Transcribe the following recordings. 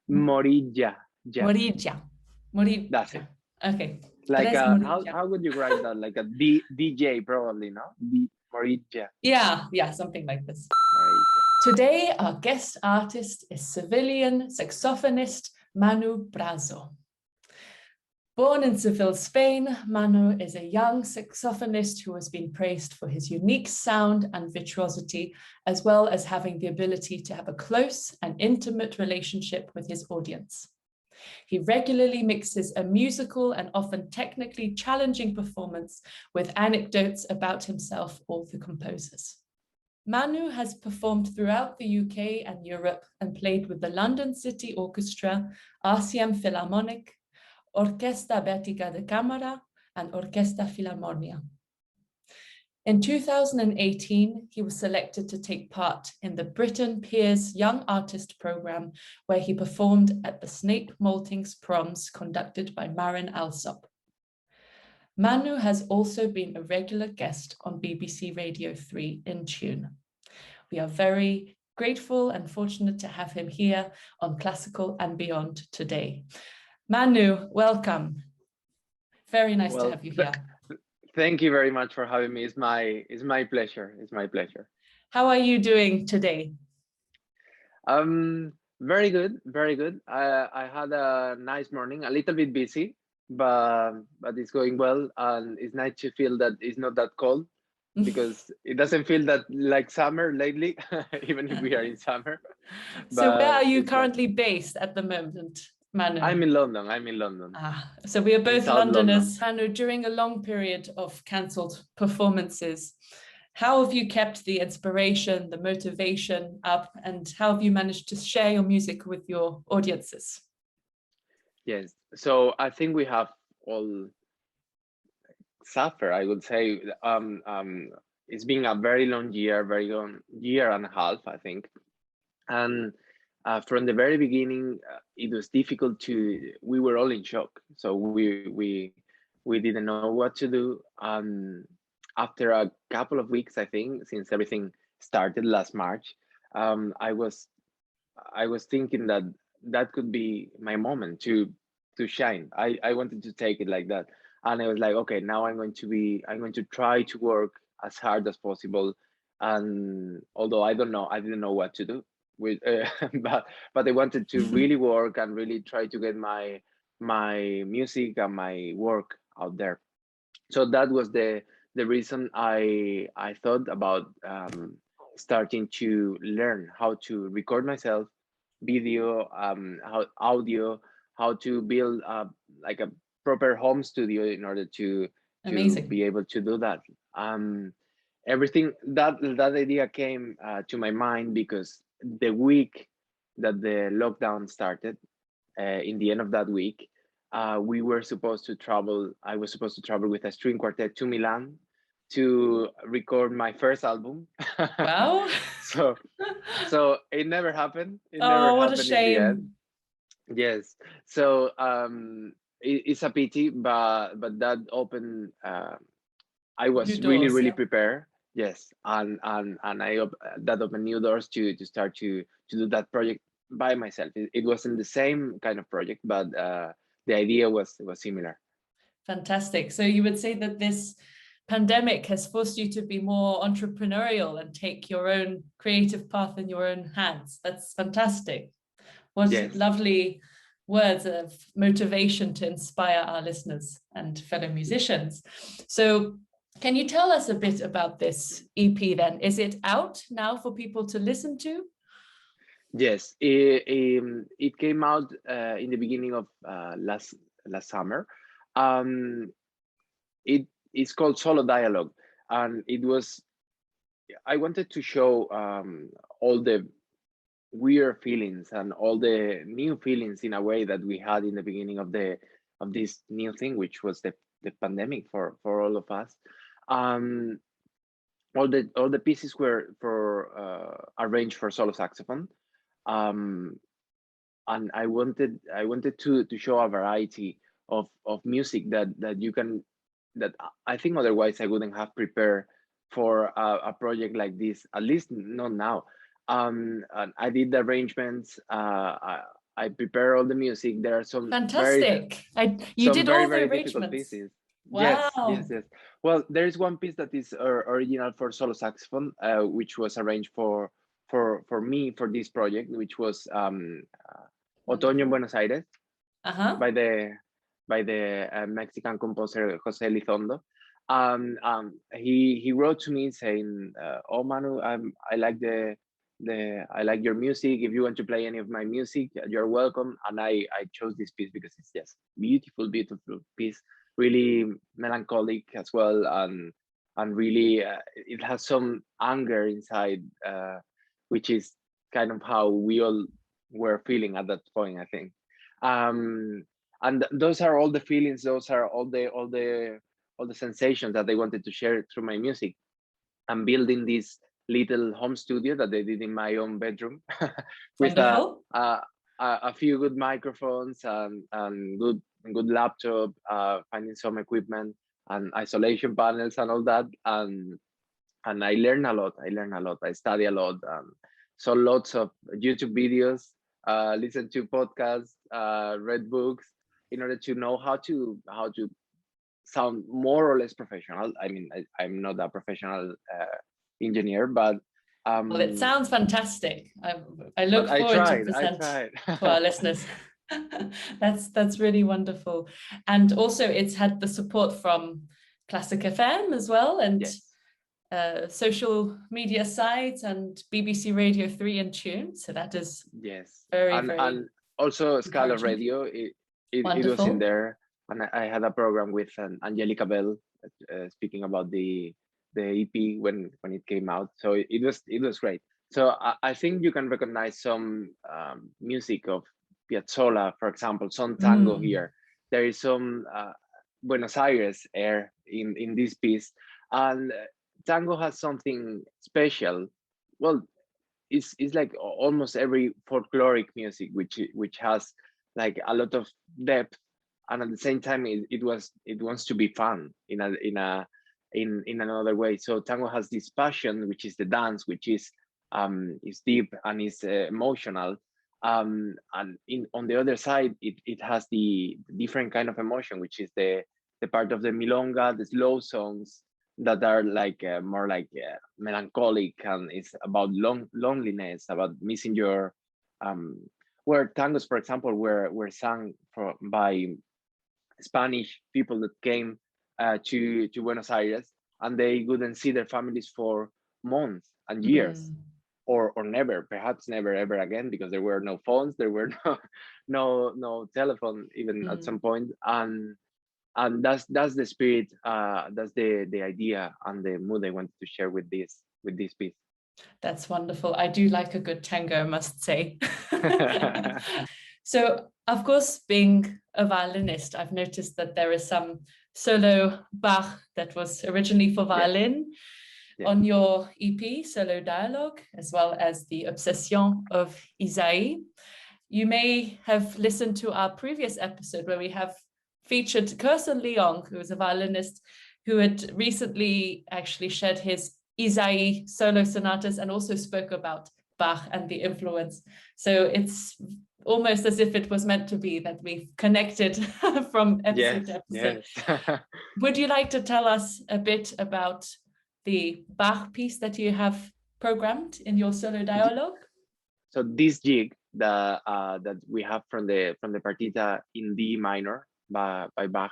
Morilla. Morilla. Morilla. That's it. Okay. Like how would you write that? Like a DJ probably, no? Morilla. Yeah, something like this. Morilla. Today, our guest artist is Sevillian saxophonist Manu Brazo. Born in Seville, Spain, Manu is a young saxophonist who has been praised for his unique sound and virtuosity, as well as having the ability to have a close and intimate relationship with his audience. He regularly mixes a musical and often technically challenging performance with anecdotes about himself or the composers. Manu has performed throughout the UK and Europe and played with the London City Orchestra, RCM Philharmonic, Orquesta Bética de Cámara, and Orquesta Filarmonia. In 2018, he was selected to take part in the Britten Peers Young Artist Programme, where he performed at the Snape Maltings Proms conducted by Marin Alsop. Manu has also been a regular guest on BBC Radio 3 in Tune. We are very grateful and fortunate to have him here on Classical and Beyond today. Manu, welcome. Very nice to have you here. Thank you very much for having me. It's my pleasure. It's my pleasure. How are you doing today? Very good, very good. I had a nice morning, a little bit busy, but it's going well, and it's nice to feel that it's not that cold, because it doesn't feel that like summer lately, even if we are in summer. So where are you currently based at the moment, Manu? I'm in London. So we are both Londoners. Manu, during a long period of cancelled performances, how have you kept the inspiration, the motivation up, and how have you managed to share your music with your audiences? Yes, so I think we have all suffer, I would say. It's been a very long year and a half, I think. And from the very beginning, it was difficult we were all in shock. So we didn't know what to do. After a couple of weeks, I think, since everything started last March, I was thinking that could be my moment to shine. I wanted to take it like that. And I was like, okay, now I'm going to try to work as hard as possible. And although I didn't know what to do with, but I wanted to really work and really try to get my music and my work out there. So that was the reason I thought about starting to learn how to record myself, video, audio, how to build like a proper home studio in order to be able to do that. Everything that idea came to my mind because the week that the lockdown started, in the end of that week, we were supposed to travel. I was supposed to travel with a string quartet to Milan to record my first album. Wow! so it never happened. What a shame! Yes. So it's a pity, but that opened. I was really prepared. Yes, and that opened new doors to start to do that project by myself. It wasn't the same kind of project, but the idea was similar. Fantastic. So you would say that this pandemic has forced you to be more entrepreneurial and take your own creative path in your own hands. That's fantastic. What lovely words of motivation to inspire our listeners and fellow musicians. So can you tell us a bit about this EP then? Is it out now for people to listen to? Yes, it came out in the beginning of last summer. It's called Solo Dialogue, and I wanted to show all the weird feelings and all the new feelings in a way that we had in the beginning of this new thing, which was the pandemic for all of us. All the pieces were arranged for solo saxophone, and I wanted to show a variety of music that you can, that I think otherwise I wouldn't have prepared for a project like this, at least not now. And I did the arrangements. I I prepare all the music. There are some Fantastic. You did very all the very difficult arrangements. pieces. Yes, Wow. yes, yes. Well, there is one piece that is original for solo saxophone, which was arranged for me for this project, which was Otoño en Buenos Aires Uh-huh. by the Mexican composer Jose Elizondo. He wrote to me saying, "Oh Manu, I like I like your music. If you want to play any of my music, you're welcome." And I chose this piece because it's just beautiful, beautiful piece, really melancholic as well, and really it has some anger inside, which is kind of how we all were feeling at that point, I think. Um, and those are all the feelings. Those are all the sensations that I wanted to share through my music. I'm building this little home studio that I did in my own bedroom with Wonderful. a few good microphones and good laptop, finding some equipment and isolation panels and all that. And I learn a lot. I learn a lot. I study a lot. Saw lots of YouTube videos, listen to podcasts, read books in order to know how to sound more or less professional. I mean, I'm not a professional engineer, but Well, it sounds fantastic. I but look I forward to tried. I present tried. to our listeners. That's really wonderful. And also it's had the support from Classic FM as well, and Yes. social media sites and BBC Radio 3 and Tune. So that is Yes. very, And also Scala encouraging. Radio. It was in Wonderful. there, and I had a program with Angelica Bell speaking about the EP when it came out. So it was great. So I think you can recognize some music of Piazzolla, for example, some tango here. There is some Buenos Aires air in this piece, and tango has something special. Well, it's like almost every folkloric music, which has like a lot of depth, and at the same time it wants to be fun in another way. So tango has this passion, which is the dance, which is deep and is emotional, and on the other side it has the different kind of emotion, which is the part of the milonga, the slow songs that are like more like melancholic, and it's about loneliness, about missing your where tangos, for example, were sung by Spanish people that came to Buenos Aires, and they wouldn't see their families for months and years, or never, perhaps never ever again, because there were no phones, there were no telephone even at some point. And that's the spirit, that's the idea and the mood I wanted to share with this piece. That's wonderful. I do like a good tango, I must say. So, of course, being a violinist, I've noticed that there is some solo Bach that was originally for violin on your EP, Solo Dialogue, as well as the Obsession of Ysaje. You may have listened to our previous episode where we have featured Kirsten Leong, who is a violinist who had recently actually shared his Ysaje solo sonatas and also spoke about Bach and the influence. So it's almost as if it was meant to be that we've connected from episode to episode. Yes. Would you like to tell us a bit about the Bach piece that you have programmed in your solo dialogue? So this Gigue that we have from the Partita in D minor by Bach,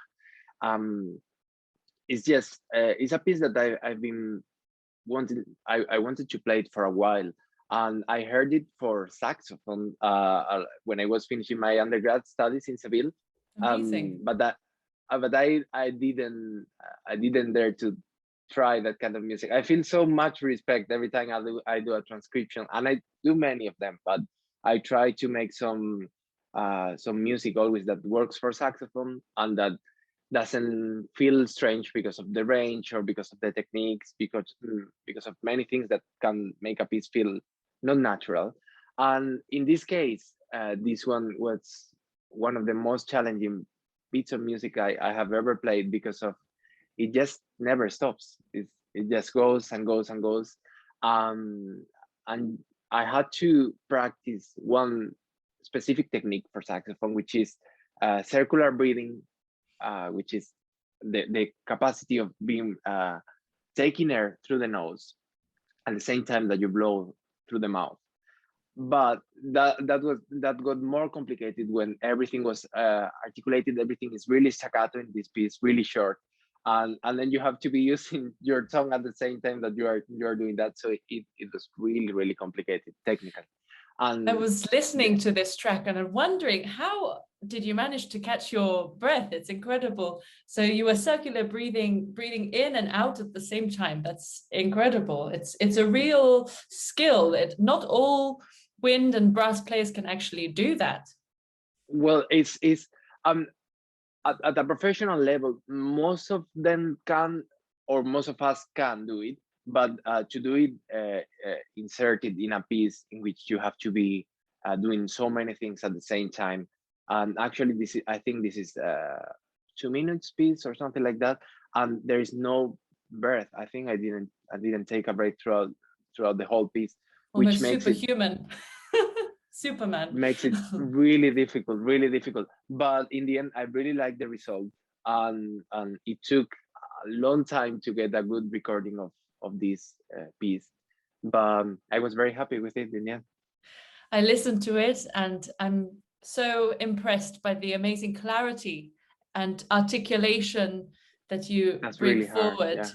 it's just it's a piece that I've been wanting. I wanted to play it for a while, and I heard it for saxophone when I was finishing my undergrad studies in Seville. Amazing. But I didn't dare to try that kind of music. I feel so much respect every time I do a transcription, and I do many of them, but I try to make some music always that works for saxophone and that doesn't feel strange because of the range or because of the techniques, because of many things that can make a piece feel not natural. And in this case, this one was one of the most challenging bits of music I have ever played, because of it just never stops. It just goes and goes and goes. And I had to practice one specific technique for saxophone, which is circular breathing, which is the capacity of being taking air through the nose at the same time that you blow through the mouth. But that got more complicated when everything was articulated. Everything is really staccato in this piece, really short, and then you have to be using your tongue at the same time that you are doing that. So it was really complicated technically. And I was listening to this track and I'm wondering, how did you manage to catch your breath? It's incredible. So you were circular breathing in and out at the same time. That's incredible. It's a real skill. Not all wind and brass players can actually do that. Well, it's at a professional level, most of them can, or most of us can do it. But to do it inserted in a piece in which you have to be doing so many things at the same time, and actually I think this is 2 minutes piece or something like that, and there is no breath. I think I didn't take a break throughout the whole piece, Almost which makes superhuman. Superman. Makes it really difficult. But in the end, I really like the result, and it took a long time to get a good recording of this piece, but I was very happy with it in the end. I listened to it and I'm so impressed by the amazing clarity and articulation that you bring really forward. hard, yeah.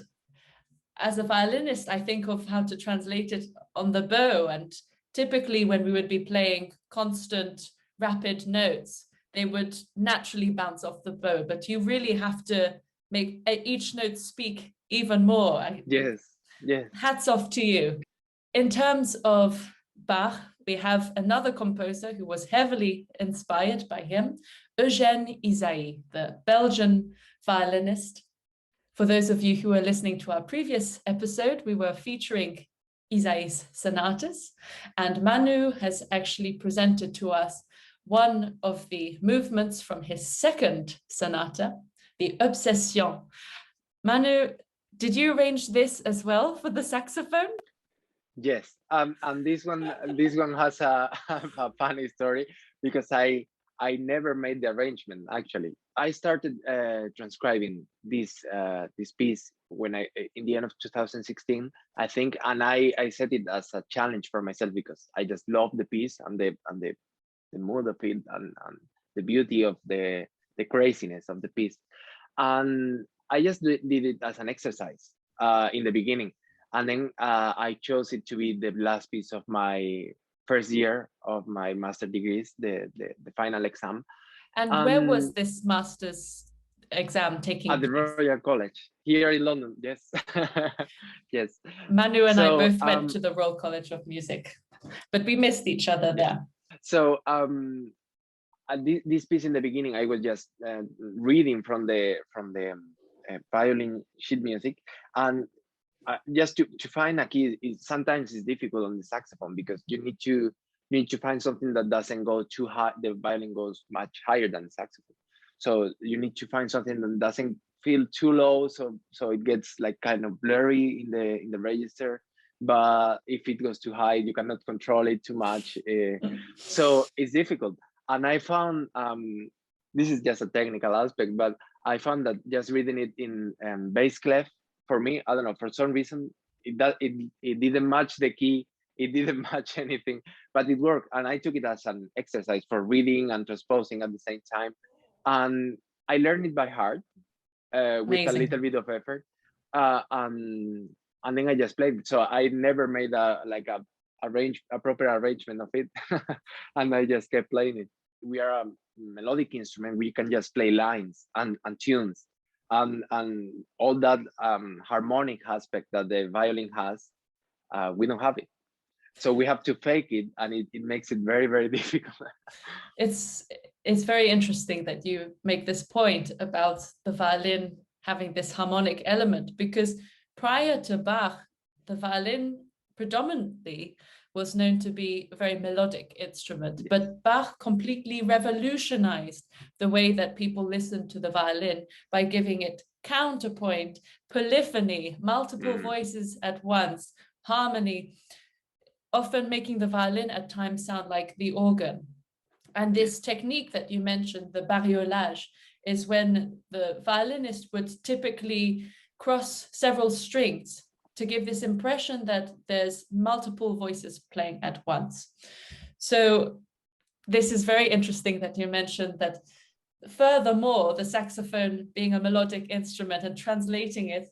As a violinist, I think of how to translate it on the bow, and typically when we would be playing constant rapid notes, they would naturally bounce off the bow, but you really have to make each note speak even more. Yes. Hats off to you. In terms of Bach, we have another composer who was heavily inspired by him, Eugéne Ysaje, the Belgian violinist. For those of you who are listening to our previous episode, we were featuring Ysaje's sonatas, and Manu has actually presented to us one of the movements from his second sonata, the Obsession. Manu, did you arrange this as well for the saxophone? Yes, and this one has a funny story, because I never made the arrangement. Actually, I started transcribing this piece when in the end of 2016, I think, and I set it as a challenge for myself, because I just love the piece and the mood of it, and the beauty of the craziness of the piece, and I just did it as an exercise in the beginning, and then I chose it to be the last piece of my first year of my master degrees, the final exam. And where was this master's exam taking place? At the Royal College here in London. Yes. Yes. Manu and I both went to the Royal College of Music, but we missed each other there. So this piece in the beginning, I was just reading from the violin sheet music, and just to find a key sometimes is difficult on the saxophone, because you need to find something that doesn't go too high. The violin goes much higher than the saxophone, so you need to find something that doesn't feel too low, so it gets like kind of blurry in the register. But if it goes too high, you cannot control it too much, so it's difficult. And I found this is just a technical aspect, but I found that just reading it in bass clef, for me, I don't know, for some reason, it didn't match the key, it didn't match anything, but it worked. And I took it as an exercise for reading and transposing at the same time. And I learned it by heart with a little bit of effort. And then I just played it. So I never made a proper arrangement of it. And I just kept playing it. We are a melodic instrument. We can just play lines and tunes. And all that harmonic aspect that the violin has, we don't have it. So we have to fake it, and it makes it very, very difficult. It's very interesting that you make this point about the violin having this harmonic element, because prior to Bach, the violin predominantly was known to be a very melodic instrument, yes. But Bach completely revolutionized the way that people listen to the violin by giving it counterpoint, polyphony, multiple voices at once, harmony, often making the violin at times sound like the organ. And this technique that you mentioned, the bariolage, is when the violinist would typically cross several strings to give this impression that there's multiple voices playing at once. So this is very interesting that you mentioned that. Furthermore, the saxophone being a melodic instrument and translating it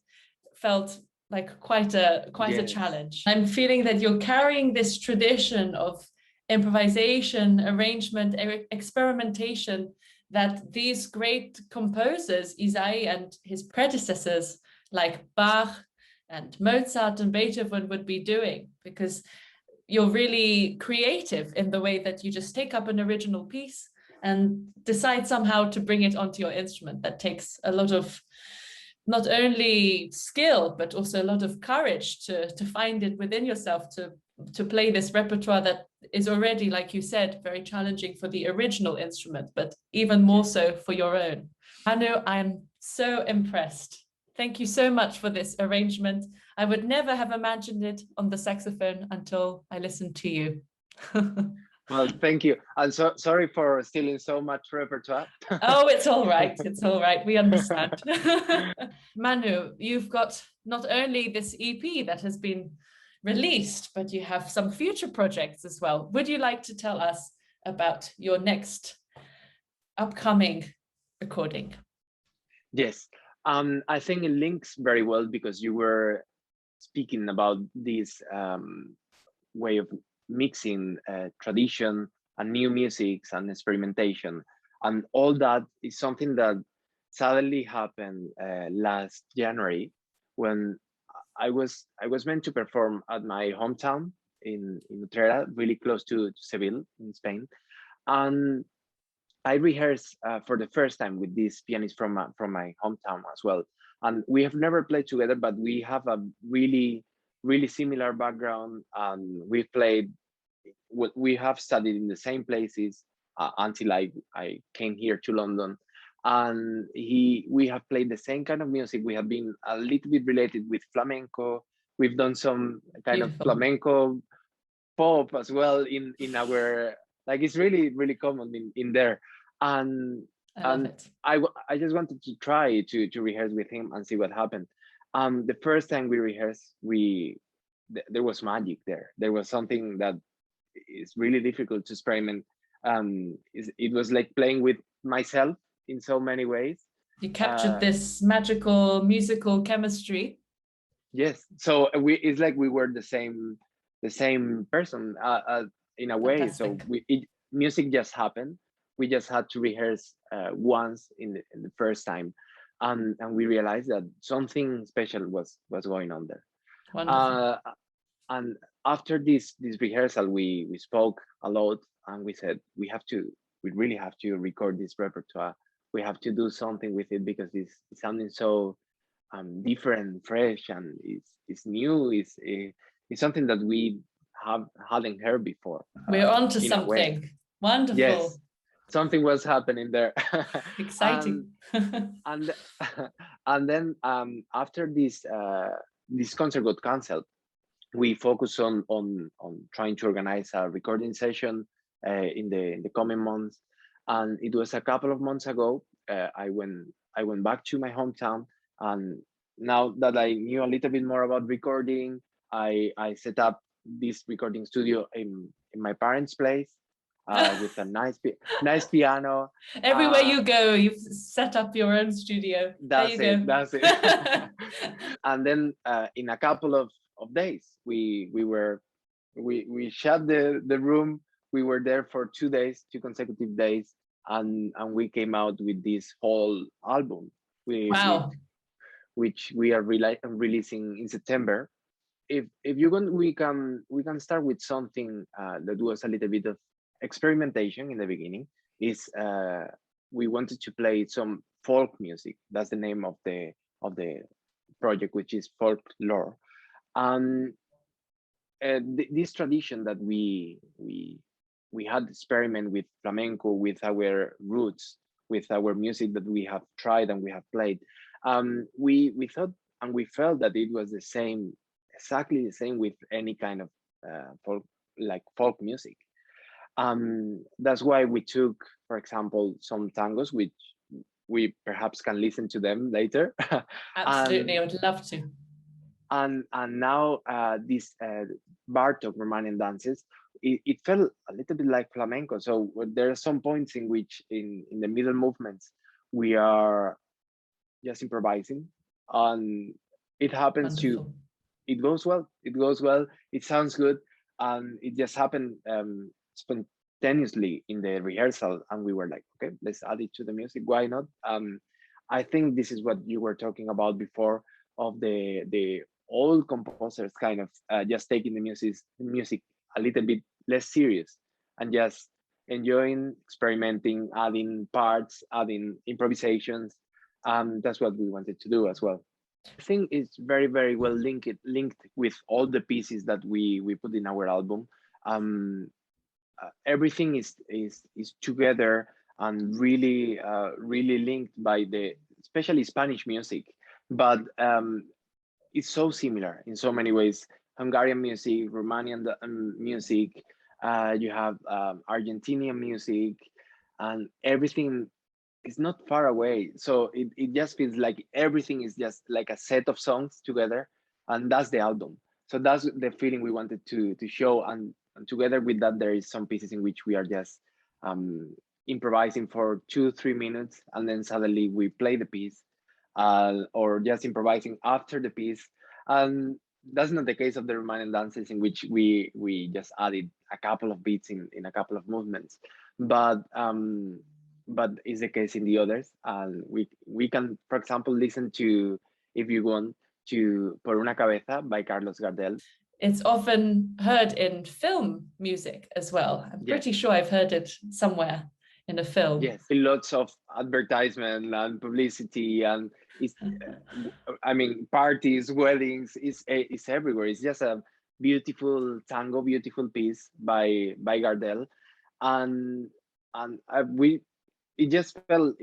felt like quite a challenge. I'm feeling that you're carrying this tradition of improvisation, arrangement, experimentation that these great composers, Ysaje and his predecessors like Bach and Mozart and Beethoven would be doing, because you're really creative in the way that you just take up an original piece and decide somehow to bring it onto your instrument. That takes a lot of not only skill, but also a lot of courage to find it within yourself to play this repertoire that is already, like you said, very challenging for the original instrument, but even more so for your own. Manu, I'm so impressed. Thank you so much for this arrangement. I would never have imagined it on the saxophone until I listened to you. Well, thank you. I'm so sorry for stealing so much repertoire. Oh, it's all right. It's all right. We understand. Manu, you've got not only this EP that has been released, but you have some future projects as well. Would you like to tell us about your next upcoming recording? Yes. I think it links very well because you were speaking about this way of mixing tradition and new musics and experimentation, and all that is something that suddenly happened last January when I was meant to perform at my hometown in Utrera, really close to Seville in Spain, and I rehearsed for the first time with this pianist from my hometown as well, and we have never played together, but we have a really similar background, and we have studied in the same places until I came here to London, and we have played the same kind of music. We have been a little bit related with flamenco. We've done some kind of flamenco pop as well in our, like, it's really common in there, and I just wanted to try to rehearse with him and see what happened. The first time we rehearsed, there was magic there. There was something that is really difficult to experiment. It was like playing with myself in so many ways. You captured this magical musical chemistry. Yes, so it's like we were the same person in a way. Fantastic. So music just happened. We just had to rehearse once in the first time, and we realized that something special was going on there. Wonderful. And after this rehearsal, we spoke a lot, and we said we really have to record this repertoire. We have to do something with it because it's sounding so different, fresh, and it's new. It's something that we hadn't heard before. We're on to something. Wonderful. Yes, something was happening there. Exciting. And then after this concert got cancelled, we focused on trying to organize a recording session in the coming months. And it was a couple of months ago. I went back to my hometown, and now that I knew a little bit more about recording, I set up this recording studio in my parents' place with a nice piano. Everywhere you go, you've set up your own studio. That's it. And then in a couple of days, we shut the room. We were there for 2 days, 2 consecutive days, and we came out with this whole album. Wow. Which we are releasing in September. If you want, we can start with something that was a little bit of experimentation in the beginning. We wanted to play some folk music. That's the name of the project, which is Folklore. This tradition that we had experiment with flamenco, with our roots, with our music that we have tried and we have played. We thought and we felt that it was exactly the same with any kind of folk music. That's why we took, for example, some tangos, which we perhaps can listen to them later. Absolutely, I would love to. And now these Bartok Romanian dances, it felt a little bit like flamenco. So there are some points in which in the middle movements we are just improvising, and it happens Wonderful. to, it goes well, it sounds good, and it just happened spontaneously in the rehearsal, and we were like, okay, let's add it to the music, why not? I think this is what you were talking about before, of the old composers kind of just taking the music a little bit less serious and just enjoying, experimenting, adding parts, adding improvisations. That's what we wanted to do as well. I think it's very, very well linked with all the pieces that we put in our album. Everything is together and really really linked by the especially Spanish music, but it's so similar in so many ways. Hungarian music, Romanian music, you have Argentinian music, and everything is not far away. So it just feels like everything is just like a set of songs together, and that's the album. So that's the feeling we wanted to show, and together with that, there is some pieces in which we are just improvising for 2-3 minutes, and then suddenly we play the piece, or just improvising after the piece. And that's not the case of the Romanian dances, in which we just added a couple of beats in a couple of movements, but it's the case in the others. And we can, for example, listen to, if you want, to Por una Cabeza by Carlos Gardel. It's often heard in film music as well. I'm pretty sure I've heard it somewhere in a film. Yes, lots of advertisement and publicity, and it's, I mean, parties, weddings, it's everywhere. It's just a beautiful tango, beautiful piece by Gardel, and we it just felt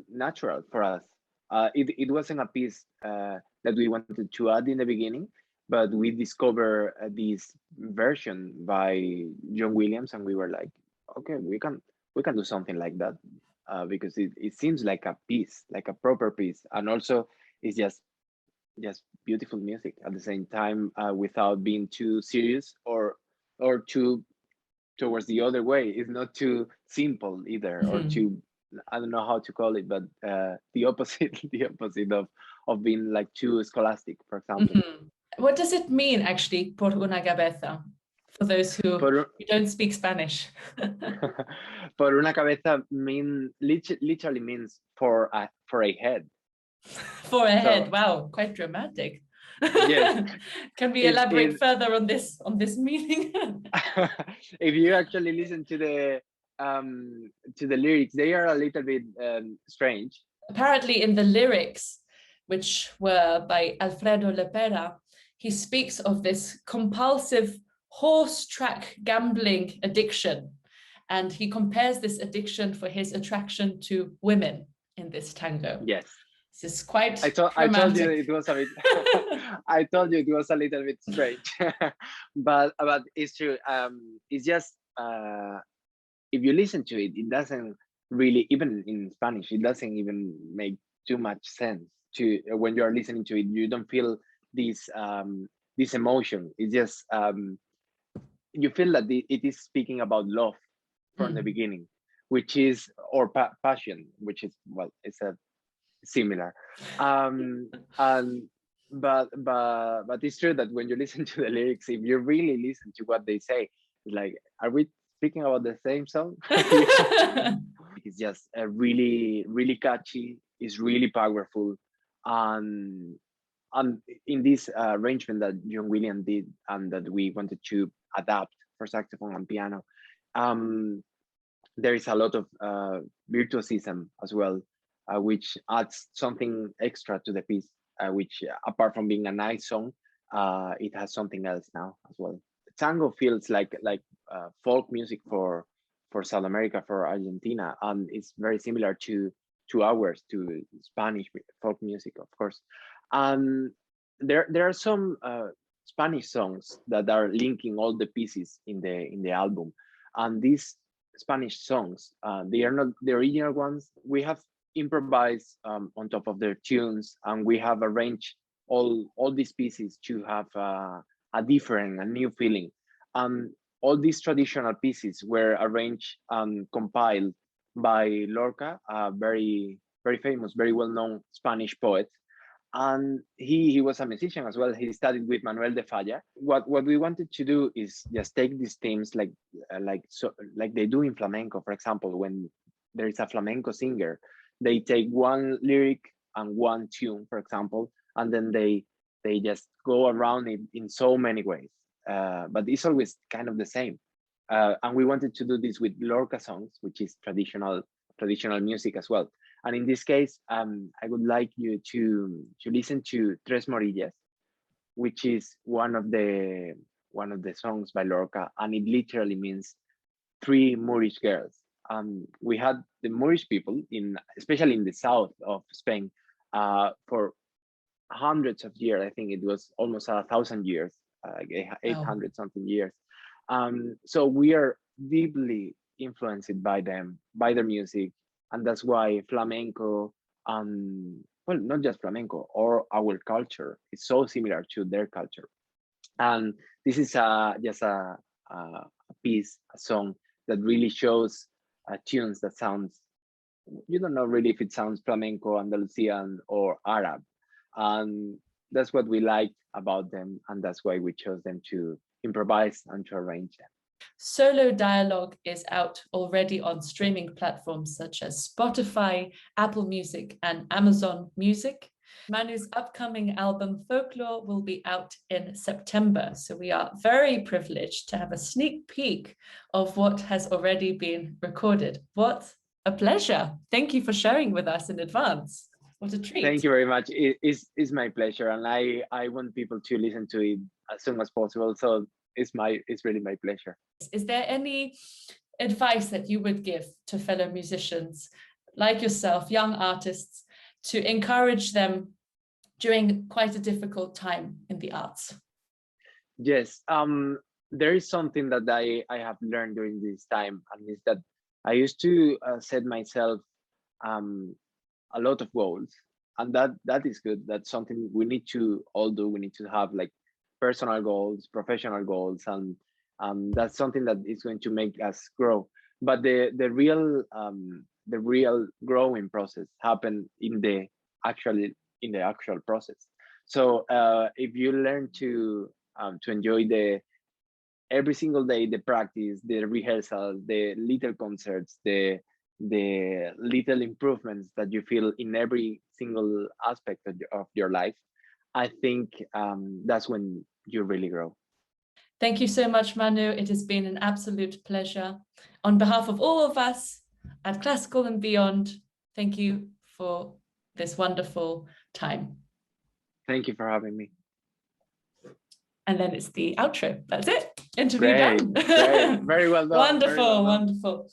natural for us. It wasn't a piece that we wanted to add in the beginning, but we discovered this version by John Williams, and we were like, okay, we can do something like that, because it seems like a piece, like a proper piece, and also it's just beautiful music at the same time, without being too serious or too towards the other way. It's not too simple either, or too, I don't know how to call it, but the opposite the opposite of being like too scholastic, for example. What does it mean actually, por una cabeza, for those who don't speak Spanish? Por una cabeza literally means for a head. For a head. Wow, quite dramatic. Yes. Can we elaborate further on this meaning? If you actually listen to the lyrics, they are a little bit strange. Apparently in the lyrics, which were by Alfredo Lepera, he speaks of this compulsive horse track gambling addiction, and he compares this addiction for his attraction to women in this tango. Yes. This is quite I told you it was a bit I told you it was a little bit strange. but it's true. It's just if you listen to it, it doesn't really, even in Spanish, it doesn't even make too much sense to when you are listening to it. You don't feel this emotion. It's just you feel that it is speaking about love from the beginning, which is, or passion, which is, well, it's a similar. And but it's true that when you listen to the lyrics, if you really listen to what they say, it's like, are we speaking about the same song? It's just a really, really catchy. It's really powerful, and in this arrangement that John Williams did and that we wanted to adapt for saxophone and piano, there is a lot of virtuosism as well, which adds something extra to the piece, which apart from being a nice song, it has something else now as well. Tango feels like folk music for South America, for Argentina, and it's very similar to ours, to Spanish folk music, of course. There are some Spanish songs that are linking all the pieces in the album. And these Spanish songs, they are not the original ones. We have improvised on top of their tunes, and we have arranged all these pieces to have a different, a new feeling. All these traditional pieces were arranged and compiled by Lorca, a very famous, very well-known Spanish poet, and he was a musician as well. He studied with Manuel de Falla. What we wanted to do is just take these themes like they do in flamenco. For example, when there is a flamenco singer, they take one lyric and one tune, for example, and then they just go around it in so many ways. But it's always kind of the same. And we wanted to do this with Lorca songs, which is traditional music as well. And in this case, I would like you to listen to Tres Morillas, which is one of the songs by Lorca, and it literally means 3 Moorish girls. We had the Moorish people especially in the south of Spain, for hundreds of years. I think it was almost 1,000 years, 800 something years. So we are deeply influenced by them, by their music. And that's why flamenco, well, not just flamenco, or our culture is so similar to their culture. And this is just a piece, a song that really shows tunes that sounds, you don't know really if it sounds flamenco, Andalusian, or Arab. And that's what we liked about them. And that's why we chose them to improvise and to arrange them. Solo Dialogue is out already on streaming platforms such as Spotify, Apple Music, and Amazon Music. Manu's upcoming album Folklore will be out in September, so we are very privileged to have a sneak peek of what has already been recorded. What a pleasure. Thank you for sharing with us in advance. What a treat. Thank you very much. It's my pleasure, and I want people to listen to it as soon as possible. So it's really my pleasure. Is there any advice that you would give to fellow musicians like yourself, young artists, to encourage them during quite a difficult time in the arts? Yes, there is something that I have learned during this time, and is that I used to set myself a lot of goals, and that is good. That's something we need to all do. We need to have like personal goals, professional goals, and that's something that is going to make us grow. But the real growing process happen in the actual process. So if you learn to enjoy every single day, the practice, the rehearsals, the little concerts, the little improvements that you feel in every single aspect of your life, I think that's when you really grow. Thank you so much, Manu. It has been an absolute pleasure. On behalf of all of us at Classical and Beyond, thank you for this wonderful time. Thank you for having me. And then it's the outro. That's it. Interview Great, done. great. Very well done. Wonderful, wonderful.